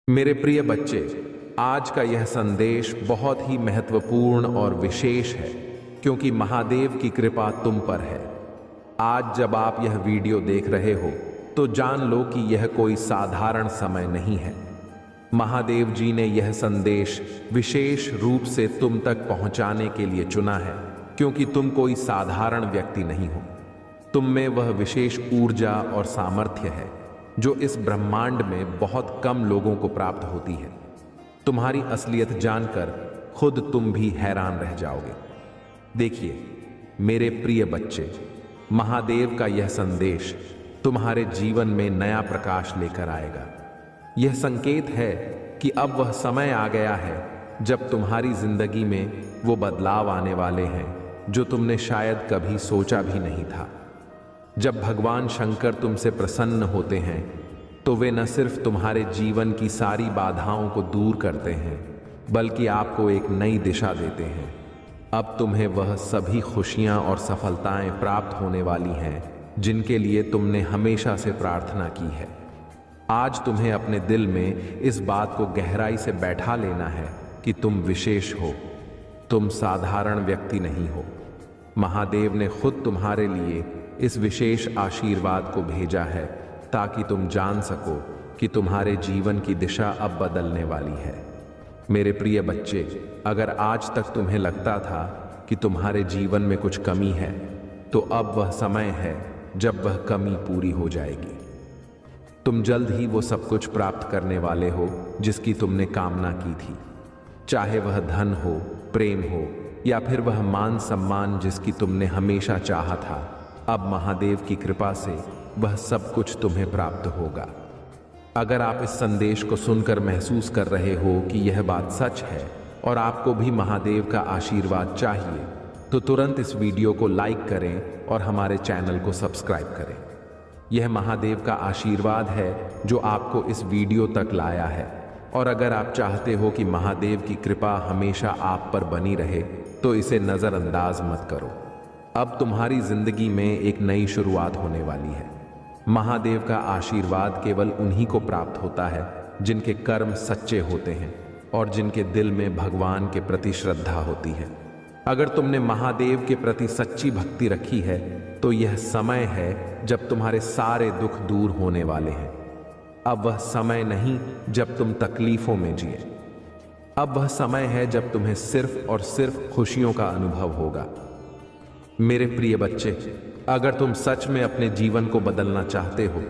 मेरे प्रिय बच्चे, आज का यह संदेश बहुत ही महत्वपूर्ण और विशेष है क्योंकि महादेव की कृपा तुम पर है। आज जब आप यह वीडियो देख रहे हो तो जान लो कि यह कोई साधारण समय नहीं है। महादेव जी ने यह संदेश विशेष रूप से तुम तक पहुंचाने के लिए चुना है क्योंकि तुम कोई साधारण व्यक्ति नहीं हो। तुम में वह विशेष ऊर्जा और सामर्थ्य है जो इस ब्रह्मांड में बहुत कम लोगों को प्राप्त होती है। तुम्हारी असलियत जानकर खुद तुम भी हैरान रह जाओगे। देखिए मेरे प्रिय बच्चे, महादेव का यह संदेश तुम्हारे जीवन में नया प्रकाश लेकर आएगा। यह संकेत है कि अब वह समय आ गया है जब तुम्हारी जिंदगी में वो बदलाव आने वाले हैं जो तुमने शायद कभी सोचा भी नहीं था। जब भगवान शंकर तुमसे प्रसन्न होते हैं तो वे न सिर्फ तुम्हारे जीवन की सारी बाधाओं को दूर करते हैं बल्कि आपको एक नई दिशा देते हैं। अब तुम्हें वह सभी खुशियां और सफलताएं प्राप्त होने वाली हैं जिनके लिए तुमने हमेशा से प्रार्थना की है। आज तुम्हें अपने दिल में इस बात को गहराई से बैठा लेना है कि तुम विशेष हो, तुम साधारण व्यक्ति नहीं हो। महादेव ने खुद तुम्हारे लिए इस विशेष आशीर्वाद को भेजा है ताकि तुम जान सको कि तुम्हारे जीवन की दिशा अब बदलने वाली है। मेरे प्रिय बच्चे, अगर आज तक तुम्हें लगता था कि तुम्हारे जीवन में कुछ कमी है तो अब वह समय है जब वह कमी पूरी हो जाएगी। तुम जल्द ही वो सब कुछ प्राप्त करने वाले हो जिसकी तुमने कामना की थी, चाहे वह धन हो, प्रेम हो या फिर वह मान सम्मान जिसकी तुमने हमेशा चाहा था। अब महादेव की कृपा से वह सब कुछ तुम्हें प्राप्त होगा। अगर आप इस संदेश को सुनकर महसूस कर रहे हो कि यह बात सच है और आपको भी महादेव का आशीर्वाद चाहिए तो तुरंत इस वीडियो को लाइक करें और हमारे चैनल को सब्सक्राइब करें। यह महादेव का आशीर्वाद है जो आपको इस वीडियो तक लाया है, और अगर आप चाहते हो कि महादेव की कृपा हमेशा आप पर बनी रहे तो इसे नज़रअंदाज मत करो। अब तुम्हारी जिंदगी में एक नई शुरुआत होने वाली है। महादेव का आशीर्वाद केवल उन्हीं को प्राप्त होता है जिनके कर्म सच्चे होते हैं और जिनके दिल में भगवान के प्रति श्रद्धा होती है। अगर तुमने महादेव के प्रति सच्ची भक्ति रखी है तो यह समय है जब तुम्हारे सारे दुख दूर होने वाले हैं। अब वह समय नहीं जब तुम तकलीफों में जिए, अब वह समय है जब तुम्हें सिर्फ और सिर्फ खुशियों का अनुभव होगा। मेरे प्रिय बच्चे, अगर तुम सच में अपने जीवन को बदलना चाहते हो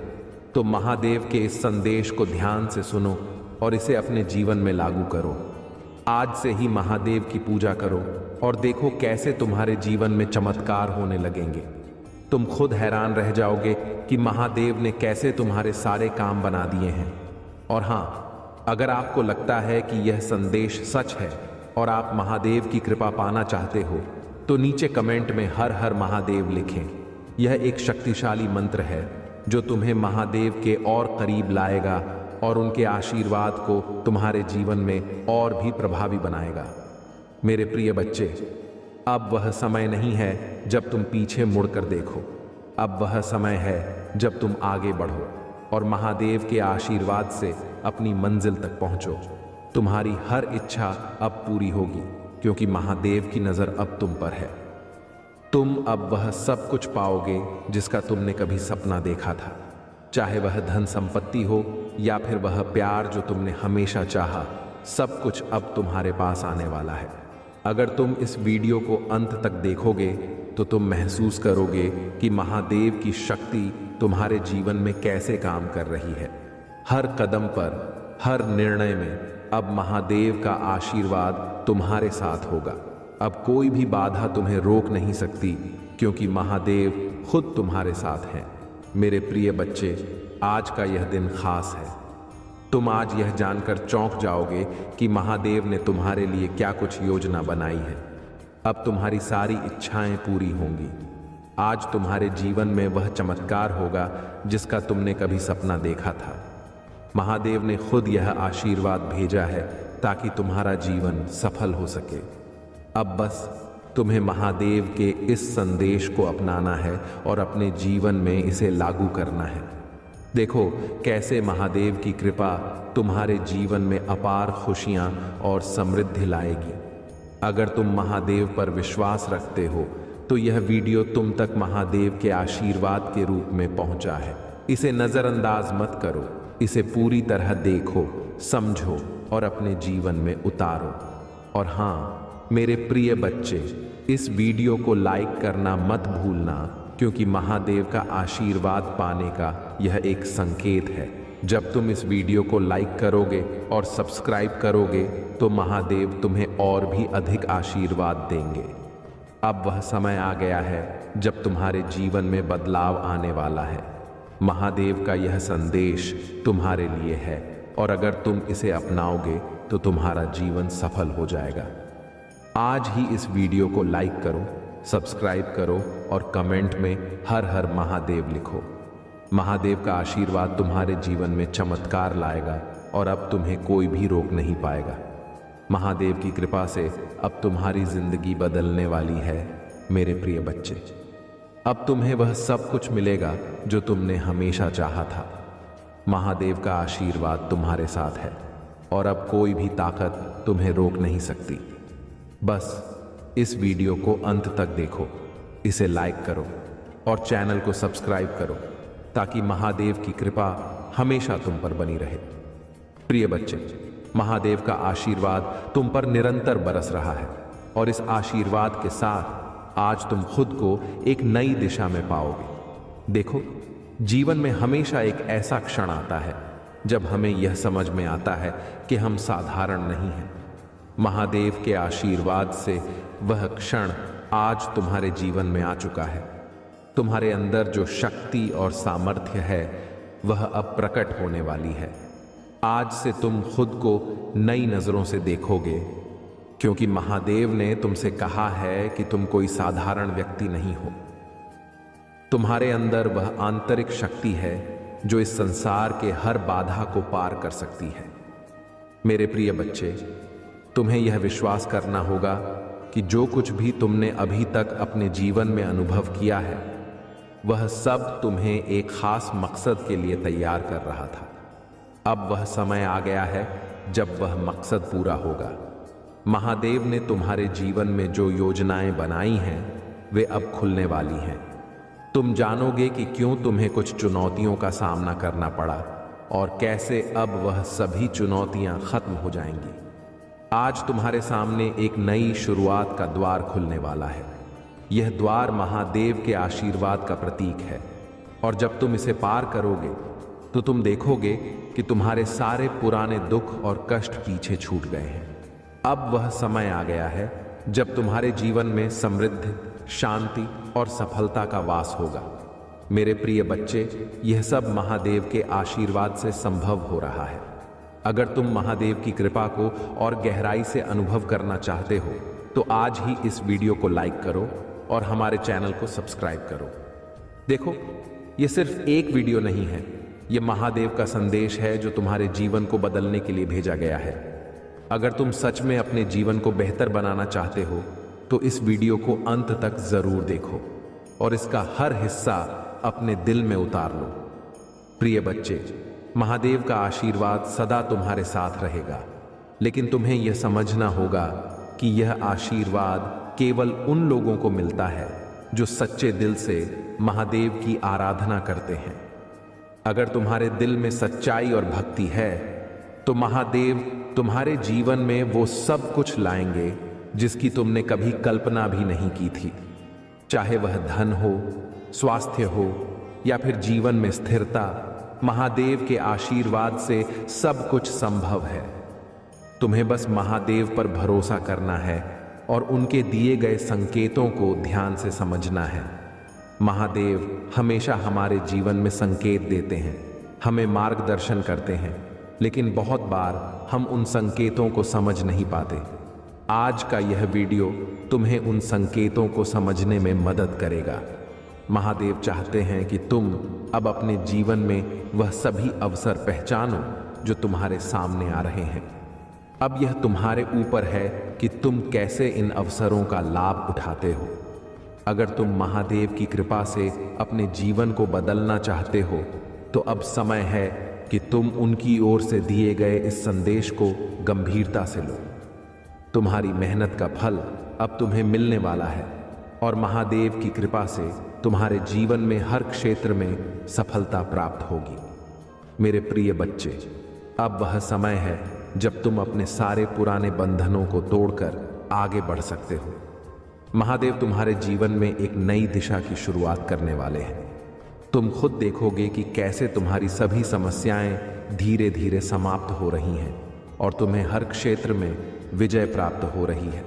तो महादेव के इस संदेश को ध्यान से सुनो और इसे अपने जीवन में लागू करो। आज से ही महादेव की पूजा करो और देखो कैसे तुम्हारे जीवन में चमत्कार होने लगेंगे। तुम खुद हैरान रह जाओगे कि महादेव ने कैसे तुम्हारे सारे काम बना दिए हैं। और हाँ, अगर आपको लगता है कि यह संदेश सच है और आप महादेव की कृपा पाना चाहते हो तो नीचे कमेंट में हर हर महादेव लिखें। यह एक शक्तिशाली मंत्र है जो तुम्हें महादेव के और करीब लाएगा और उनके आशीर्वाद को तुम्हारे जीवन में और भी प्रभावी बनाएगा। मेरे प्रिय बच्चे, अब वह समय नहीं है जब तुम पीछे मुड़कर देखो, अब वह समय है जब तुम आगे बढ़ो और महादेव के आशीर्वाद से अपनी मंजिल तक पहुंचो। तुम्हारी हर इच्छा अब पूरी होगी क्योंकि महादेव की नज़र अब तुम पर है। तुम अब वह सब कुछ पाओगे जिसका तुमने कभी सपना देखा था, चाहे वह धन संपत्ति हो या फिर वह प्यार जो तुमने हमेशा चाहा। सब कुछ अब तुम्हारे पास आने वाला है। अगर तुम इस वीडियो को अंत तक देखोगे तो तुम महसूस करोगे कि महादेव की शक्ति तुम्हारे जीवन में कैसे काम कर रही है। हर कदम पर, हर निर्णय में अब महादेव का आशीर्वाद तुम्हारे साथ होगा। अब कोई भी बाधा तुम्हें रोक नहीं सकती क्योंकि महादेव खुद तुम्हारे साथ हैं। मेरे प्रिय बच्चे, आज का यह दिन खास है। तुम आज यह जानकर चौंक जाओगे कि महादेव ने तुम्हारे लिए क्या कुछ योजना बनाई है। अब तुम्हारी सारी इच्छाएं पूरी होंगी। आज तुम्हारे जीवन में वह चमत्कार होगा जिसका तुमने कभी सपना देखा था। महादेव ने खुद यह आशीर्वाद भेजा है ताकि तुम्हारा जीवन सफल हो सके। अब बस तुम्हें महादेव के इस संदेश को अपनाना है और अपने जीवन में इसे लागू करना है। देखो कैसे महादेव की कृपा तुम्हारे जीवन में अपार खुशियां और समृद्धि लाएगी। अगर तुम महादेव पर विश्वास रखते हो तो यह वीडियो तुम तक महादेव के आशीर्वाद के रूप में पहुंचा है। इसे नजरअंदाज मत करो, इसे पूरी तरह देखो, समझो और अपने जीवन में उतारो। और हाँ मेरे प्रिय बच्चे, इस वीडियो को लाइक करना मत भूलना, क्योंकि महादेव का आशीर्वाद पाने का यह एक संकेत है। जब तुम इस वीडियो को लाइक करोगे और सब्सक्राइब करोगे तो महादेव तुम्हें और भी अधिक आशीर्वाद देंगे। अब वह समय आ गया है जब तुम्हारे जीवन में बदलाव आने वाला है। महादेव का यह संदेश तुम्हारे लिए है और अगर तुम इसे अपनाओगे तो तुम्हारा जीवन सफल हो जाएगा। आज ही इस वीडियो को लाइक करो, सब्सक्राइब करो और कमेंट में हर हर महादेव लिखो। महादेव का आशीर्वाद तुम्हारे जीवन में चमत्कार लाएगा और अब तुम्हें कोई भी रोक नहीं पाएगा। महादेव की कृपा से अब तुम्हारी जिंदगी बदलने वाली है मेरे प्रिय बच्चे। अब तुम्हें वह सब कुछ मिलेगा जो तुमने हमेशा चाहा था। महादेव का आशीर्वाद तुम्हारे साथ है और अब कोई भी ताकत तुम्हें रोक नहीं सकती। बस इस वीडियो को अंत तक देखो, इसे लाइक करो और चैनल को सब्सक्राइब करो ताकि महादेव की कृपा हमेशा तुम पर बनी रहे। प्रिय बच्चे, महादेव का आशीर्वाद तुम पर निरंतर बरस रहा है और इस आशीर्वाद के साथ आज तुम खुद को एक नई दिशा में पाओगे। देखो, जीवन में हमेशा एक ऐसा क्षण आता है जब हमें यह समझ में आता है कि हम साधारण नहीं हैं। महादेव के आशीर्वाद से वह क्षण आज तुम्हारे जीवन में आ चुका है। तुम्हारे अंदर जो शक्ति और सामर्थ्य है वह अब प्रकट होने वाली है। आज से तुम खुद को नई नजरों से देखोगे, क्योंकि महादेव ने तुमसे कहा है कि तुम कोई साधारण व्यक्ति नहीं हो। तुम्हारे अंदर वह आंतरिक शक्ति है जो इस संसार के हर बाधा को पार कर सकती है। मेरे प्रिय बच्चे, तुम्हें यह विश्वास करना होगा कि जो कुछ भी तुमने अभी तक अपने जीवन में अनुभव किया है वह सब तुम्हें एक खास मकसद के लिए तैयार कर रहा था। अब वह समय आ गया है जब वह मकसद पूरा होगा। महादेव ने तुम्हारे जीवन में जो योजनाएं बनाई हैं वे अब खुलने वाली हैं। तुम जानोगे कि क्यों तुम्हें कुछ चुनौतियों का सामना करना पड़ा और कैसे अब वह सभी चुनौतियां खत्म हो जाएंगी। आज तुम्हारे सामने एक नई शुरुआत का द्वार खुलने वाला है। यह द्वार महादेव के आशीर्वाद का प्रतीक है और जब तुम इसे पार करोगे तो तुम देखोगे कि तुम्हारे सारे पुराने दुख और कष्ट पीछे छूट गए हैं। अब वह समय आ गया है जब तुम्हारे जीवन में समृद्धि, शांति और सफलता का वास होगा। मेरे प्रिय बच्चे, यह सब महादेव के आशीर्वाद से संभव हो रहा है। अगर तुम महादेव की कृपा को और गहराई से अनुभव करना चाहते हो तो आज ही इस वीडियो को लाइक करो और हमारे चैनल को सब्सक्राइब करो। देखो, यह सिर्फ एक वीडियो नहीं है, यह महादेव का संदेश है जो तुम्हारे जीवन को बदलने के लिए भेजा गया है। अगर तुम सच में अपने जीवन को बेहतर बनाना चाहते हो तो इस वीडियो को अंत तक जरूर देखो और इसका हर हिस्सा अपने दिल में उतार लो। प्रिय बच्चे, महादेव का आशीर्वाद सदा तुम्हारे साथ रहेगा, लेकिन तुम्हें यह समझना होगा कि यह आशीर्वाद केवल उन लोगों को मिलता है जो सच्चे दिल से महादेव की आराधना करते हैं। अगर तुम्हारे दिल में सच्चाई और भक्ति है तो महादेव तुम्हारे जीवन में वो सब कुछ लाएंगे जिसकी तुमने कभी कल्पना भी नहीं की थी। चाहे वह धन हो, स्वास्थ्य हो या फिर जीवन में स्थिरता, महादेव के आशीर्वाद से सब कुछ संभव है। तुम्हें बस महादेव पर भरोसा करना है और उनके दिए गए संकेतों को ध्यान से समझना है। महादेव हमेशा हमारे जीवन में संकेत देते हैं, हमें मार्गदर्शन करते हैं, लेकिन बहुत बार हम उन संकेतों को समझ नहीं पाते। आज का यह वीडियो तुम्हें उन संकेतों को समझने में मदद करेगा। महादेव चाहते हैं कि तुम अब अपने जीवन में वह सभी अवसर पहचानो जो तुम्हारे सामने आ रहे हैं। अब यह तुम्हारे ऊपर है कि तुम कैसे इन अवसरों का लाभ उठाते हो। अगर तुम महादेव की कृपा से अपने जीवन को बदलना चाहते हो तो अब समय है कि तुम उनकी ओर से दिए गए इस संदेश को गंभीरता से लो। तुम्हारी मेहनत का फल अब तुम्हें मिलने वाला है और महादेव की कृपा से तुम्हारे जीवन में हर क्षेत्र में सफलता प्राप्त होगी। मेरे प्रिय बच्चे, अब वह समय है जब तुम अपने सारे पुराने बंधनों को तोड़कर आगे बढ़ सकते हो। महादेव तुम्हारे जीवन में एक नई दिशा की शुरुआत करने वाले हैं। तुम खुद देखोगे कि कैसे तुम्हारी सभी समस्याएं धीरे धीरे समाप्त हो रही हैं और तुम्हें हर क्षेत्र में विजय प्राप्त हो रही है।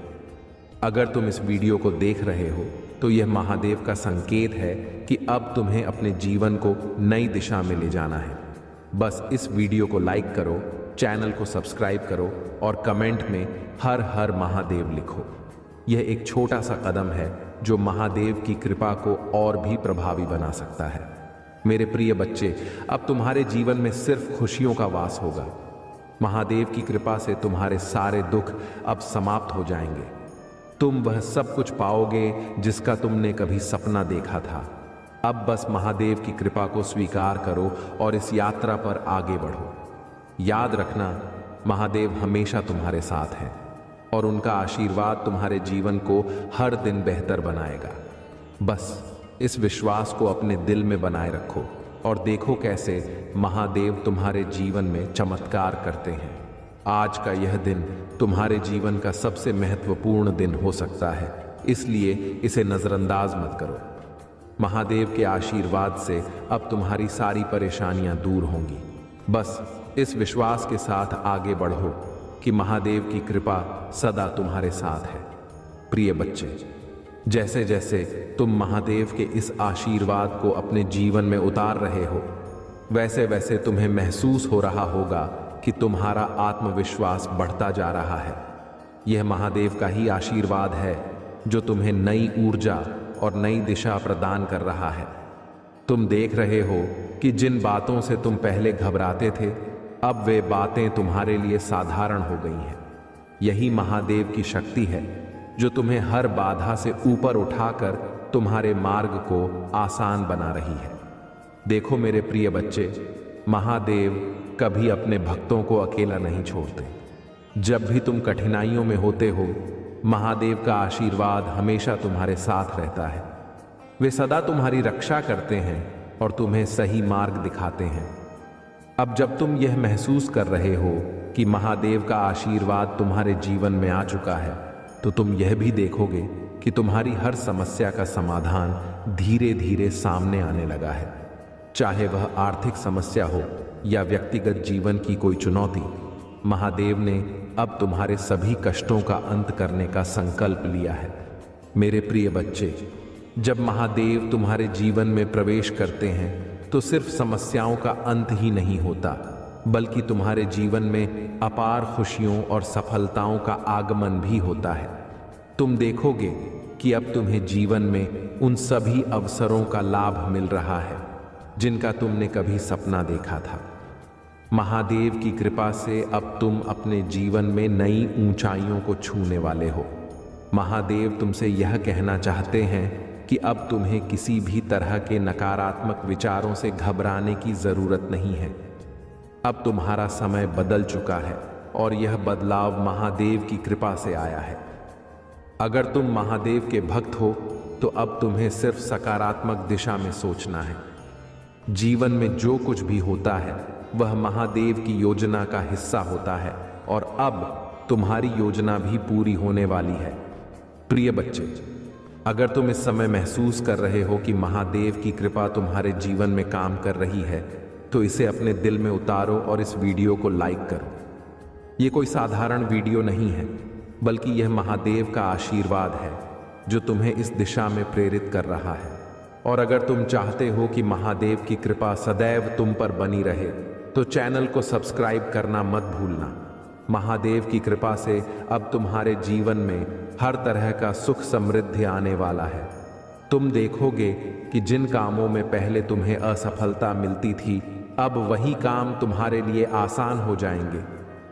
अगर तुम इस वीडियो को देख रहे हो तो यह महादेव का संकेत है कि अब तुम्हें अपने जीवन को नई दिशा में ले जाना है। बस इस वीडियो को लाइक करो, चैनल को सब्सक्राइब करो और कमेंट में हर हर महादेव लिखो। यह एक छोटा सा कदम है जो महादेव की कृपा को और भी प्रभावी बना सकता है। मेरे प्रिय बच्चे, अब तुम्हारे जीवन में सिर्फ खुशियों का वास होगा। महादेव की कृपा से तुम्हारे सारे दुख अब समाप्त हो जाएंगे। तुम वह सब कुछ पाओगे जिसका तुमने कभी सपना देखा था। अब बस महादेव की कृपा को स्वीकार करो और इस यात्रा पर आगे बढ़ो। याद रखना, महादेव हमेशा तुम्हारे साथ है और उनका आशीर्वाद तुम्हारे जीवन को हर दिन बेहतर बनाएगा। बस इस विश्वास को अपने दिल में बनाए रखो और देखो कैसे महादेव तुम्हारे जीवन में चमत्कार करते हैं। आज का यह दिन तुम्हारे जीवन का सबसे महत्वपूर्ण दिन हो सकता है, इसलिए इसे नजरअंदाज मत करो। महादेव के आशीर्वाद से अब तुम्हारी सारी परेशानियां दूर होंगी। बस इस विश्वास के साथ आगे बढ़ो कि महादेव की कृपा सदा तुम्हारे साथ है। प्रिय बच्चे, जैसे जैसे तुम महादेव के इस आशीर्वाद को अपने जीवन में उतार रहे हो, वैसे वैसे तुम्हें महसूस हो रहा होगा कि तुम्हारा आत्मविश्वास बढ़ता जा रहा है। यह महादेव का ही आशीर्वाद है जो तुम्हें नई ऊर्जा और नई दिशा प्रदान कर रहा है। तुम देख रहे हो कि जिन बातों से तुम पहले घबराते थे, अब वे बातें तुम्हारे लिए साधारण हो गई हैं। यही महादेव की शक्ति है जो तुम्हें हर बाधा से ऊपर उठाकर तुम्हारे मार्ग को आसान बना रही है। देखो मेरे प्रिय बच्चे, महादेव कभी अपने भक्तों को अकेला नहीं छोड़ते। जब भी तुम कठिनाइयों में होते हो, महादेव का आशीर्वाद हमेशा तुम्हारे साथ रहता है। वे सदा तुम्हारी रक्षा करते हैं और तुम्हें सही मार्ग दिखाते हैं। अब जब तुम यह महसूस कर रहे हो कि महादेव का आशीर्वाद तुम्हारे जीवन में आ चुका है, तो तुम यह भी देखोगे कि तुम्हारी हर समस्या का समाधान धीरे धीरे सामने आने लगा है। चाहे वह आर्थिक समस्या हो या व्यक्तिगत जीवन की कोई चुनौती, महादेव ने अब तुम्हारे सभी कष्टों का अंत करने का संकल्प लिया है। मेरे प्रिय बच्चे, जब महादेव तुम्हारे जीवन में प्रवेश करते हैं तो सिर्फ समस्याओं का अंत ही नहीं होता, बल्कि तुम्हारे जीवन में अपार खुशियों और सफलताओं का आगमन भी होता है। तुम देखोगे कि अब तुम्हें जीवन में उन सभी अवसरों का लाभ मिल रहा है जिनका तुमने कभी सपना देखा था। महादेव की कृपा से अब तुम अपने जीवन में नई ऊंचाइयों को छूने वाले हो। महादेव तुमसे यह कहना चाहते हैं कि अब तुम्हें किसी भी तरह के नकारात्मक विचारों से घबराने की जरूरत नहीं है। अब तुम्हारा समय बदल चुका है और यह बदलाव महादेव की कृपा से आया है। अगर तुम महादेव के भक्त हो तो अब तुम्हें सिर्फ सकारात्मक दिशा में सोचना है। जीवन में जो कुछ भी होता है वह महादेव की योजना का हिस्सा होता है और अब तुम्हारी योजना भी पूरी होने वाली है। प्रिय बच्चे, अगर तुम इस समय महसूस कर रहे हो कि महादेव की कृपा तुम्हारे जीवन में काम कर रही है, तो इसे अपने दिल में उतारो और इस वीडियो को लाइक करो। ये कोई साधारण वीडियो नहीं है, बल्कि यह महादेव का आशीर्वाद है जो तुम्हें इस दिशा में प्रेरित कर रहा है। और अगर तुम चाहते हो कि महादेव की कृपा सदैव तुम पर बनी रहे, तो चैनल को सब्सक्राइब करना मत भूलना। महादेव की कृपा से अब तुम्हारे जीवन में हर तरह का सुख समृद्धि आने वाला है। तुम देखोगे कि जिन कामों में पहले तुम्हें असफलता मिलती थी, अब वही काम तुम्हारे लिए आसान हो जाएंगे।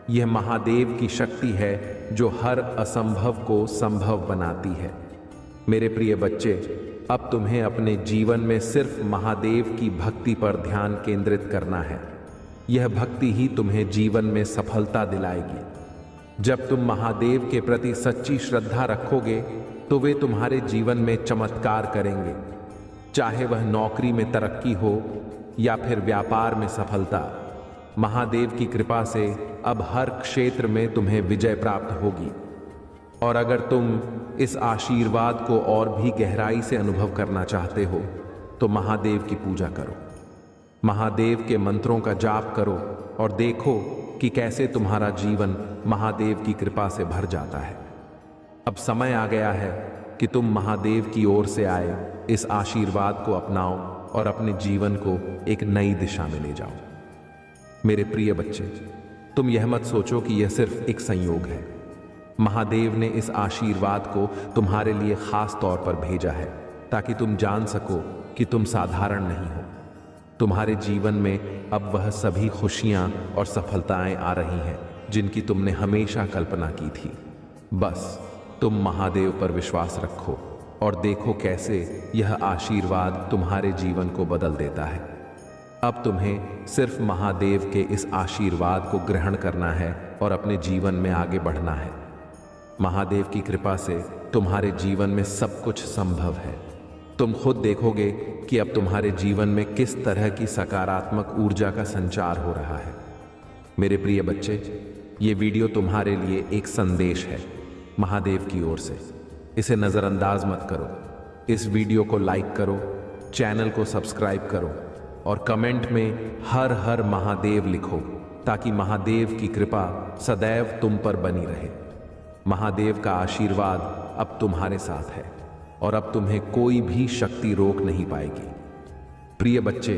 यह महादेव की शक्ति है जो हर असंभव को संभव बनाती है। मेरे प्रिय बच्चे, अब तुम्हें अपने जीवन में सिर्फ महादेव की भक्ति पर ध्यान केंद्रित करना है। यह भक्ति ही तुम्हें जीवन में सफलता दिलाएगी। जब तुम महादेव के प्रति सच्ची श्रद्धा रखोगे तो वे तुम्हारे जीवन में चमत्कार करेंगे, चाहे वह नौकरी में तरक्की हो या फिर व्यापार में सफलता। महादेव की कृपा से अब हर क्षेत्र में तुम्हें विजय प्राप्त होगी। और अगर तुम इस आशीर्वाद को और भी गहराई से अनुभव करना चाहते हो तो महादेव की पूजा करो, महादेव के मंत्रों का जाप करो और देखो कि कैसे तुम्हारा जीवन महादेव की कृपा से भर जाता है। अब समय आ गया है कि तुम महादेव की ओर से आए इस आशीर्वाद को अपनाओ और अपने जीवन को एक नई दिशा में ले जाओ। मेरे प्रिय बच्चे, तुम यह मत सोचो कि यह सिर्फ एक संयोग है। महादेव ने इस आशीर्वाद को तुम्हारे लिए खास तौर पर भेजा है ताकि तुम जान सको कि तुम साधारण नहीं हो। तुम्हारे जीवन में अब वह सभी खुशियां और सफलताएं आ रही हैं जिनकी तुमने हमेशा कल्पना की थी। बस तुम महादेव पर विश्वास रखो और देखो कैसे यह आशीर्वाद तुम्हारे जीवन को बदल देता है। अब तुम्हें सिर्फ महादेव के इस आशीर्वाद को ग्रहण करना है और अपने जीवन में आगे बढ़ना है। महादेव की कृपा से तुम्हारे जीवन में सब कुछ संभव है। तुम खुद देखोगे कि अब तुम्हारे जीवन में किस तरह की सकारात्मक ऊर्जा का संचार हो रहा है। मेरे प्रिय बच्चे, ये वीडियो तुम्हारे लिए एक संदेश है महादेव की ओर से। इसे नज़रअंदाज मत करो। इस वीडियो को लाइक करो, चैनल को सब्सक्राइब करो और कमेंट में हर हर महादेव लिखो ताकि महादेव की कृपा सदैव तुम पर बनी रहे। महादेव का आशीर्वाद अब तुम्हारे साथ है और अब तुम्हें कोई भी शक्ति रोक नहीं पाएगी। प्रिय बच्चे,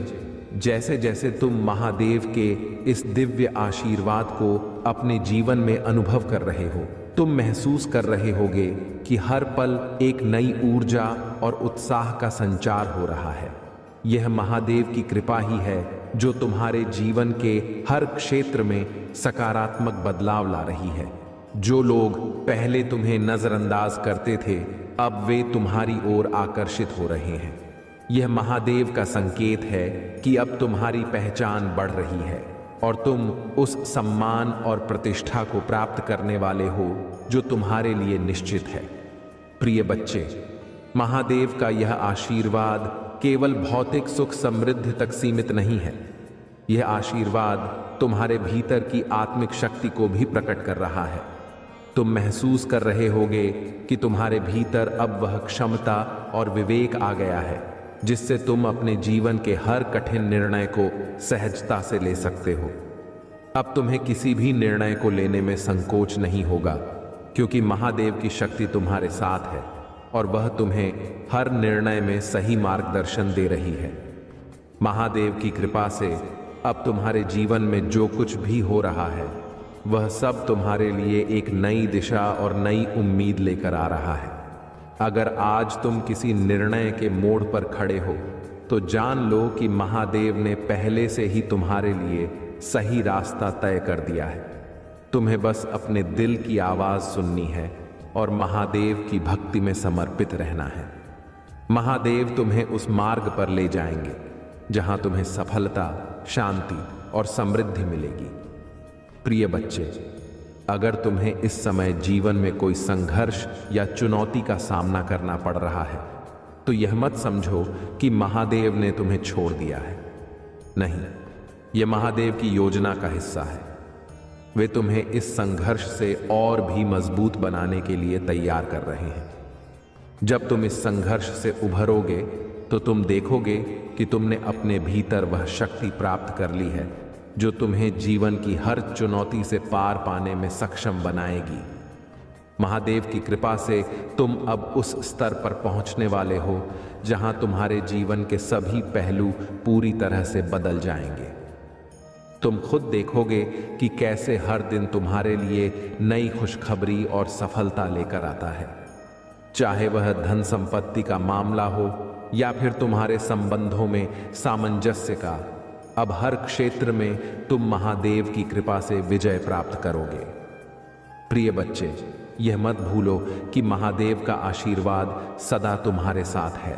जैसे जैसे तुम महादेव के इस दिव्य आशीर्वाद को अपने जीवन में अनुभव कर रहे हो, तुम महसूस कर रहे होगे कि हर पल एक नई ऊर्जा और उत्साह का संचार हो रहा है। यह महादेव की कृपा ही है जो तुम्हारे जीवन के हर क्षेत्र में सकारात्मक बदलाव ला रही है। जो लोग पहले तुम्हें नजरअंदाज करते थे, अब वे तुम्हारी ओर आकर्षित हो रहे हैं। यह महादेव का संकेत है कि अब तुम्हारी पहचान बढ़ रही है और तुम उस सम्मान और प्रतिष्ठा को प्राप्त करने वाले हो जो तुम्हारे लिए निश्चित है। प्रिय बच्चे, महादेव का यह आशीर्वाद केवल भौतिक सुख समृद्धि तक सीमित नहीं है। यह आशीर्वाद तुम्हारे भीतर की आत्मिक शक्ति को भी प्रकट कर रहा है। तुम महसूस कर रहे होगे कि तुम्हारे भीतर अब वह क्षमता और विवेक आ गया है जिससे तुम अपने जीवन के हर कठिन निर्णय को सहजता से ले सकते हो। अब तुम्हें किसी भी निर्णय को लेने में संकोच नहीं होगा क्योंकि महादेव की शक्ति तुम्हारे साथ है और वह तुम्हें हर निर्णय में सही मार्गदर्शन दे रही है। महादेव की कृपा से अब तुम्हारे जीवन में जो कुछ भी हो रहा है वह सब तुम्हारे लिए एक नई दिशा और नई उम्मीद लेकर आ रहा है। अगर आज तुम किसी निर्णय के मोड़ पर खड़े हो तो जान लो कि महादेव ने पहले से ही तुम्हारे लिए सही रास्ता तय कर दिया है। तुम्हें बस अपने दिल की आवाज सुननी है और महादेव की भक्ति में समर्पित रहना है। महादेव तुम्हें उस मार्ग पर ले जाएंगे जहां तुम्हें सफलता, शांति और समृद्धि मिलेगी। प्रिय बच्चे, अगर तुम्हें इस समय जीवन में कोई संघर्ष या चुनौती का सामना करना पड़ रहा है तो यह मत समझो कि महादेव ने तुम्हें छोड़ दिया है। नहीं, यह महादेव की योजना का हिस्सा है। वे तुम्हें इस संघर्ष से और भी मजबूत बनाने के लिए तैयार कर रहे हैं। जब तुम इस संघर्ष से उभरोगे तो तुम देखोगे कि तुमने अपने भीतर वह शक्ति प्राप्त कर ली है जो तुम्हें जीवन की हर चुनौती से पार पाने में सक्षम बनाएगी। महादेव की कृपा से तुम अब उस स्तर पर पहुंचने वाले हो जहां तुम्हारे जीवन के सभी पहलू पूरी तरह से बदल जाएंगे। तुम खुद देखोगे कि कैसे हर दिन तुम्हारे लिए नई खुशखबरी और सफलता लेकर आता है, चाहे वह धन संपत्ति का मामला हो या फिर तुम्हारे संबंधों में सामंजस्य का। अब हर क्षेत्र में तुम महादेव की कृपा से विजय प्राप्त करोगे। प्रिय बच्चे, यह मत भूलो कि महादेव का आशीर्वाद सदा तुम्हारे साथ है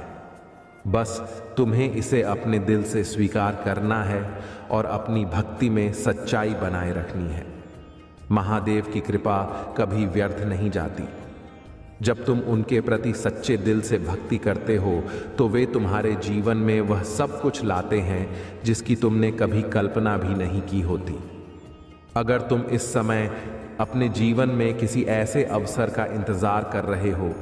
बस तुम्हें इसे अपने दिल से स्वीकार करना है और अपनी भक्ति में सच्चाई बनाए रखनी है। महादेव की कृपा कभी व्यर्थ नहीं जाती। जब तुम उनके प्रति सच्चे दिल से भक्ति करते हो तो वे तुम्हारे जीवन में वह सब कुछ लाते हैं जिसकी तुमने कभी कल्पना भी नहीं की होती। अगर तुम इस समय अपने जीवन में किसी ऐसे अवसर का इंतजार कर रहे हो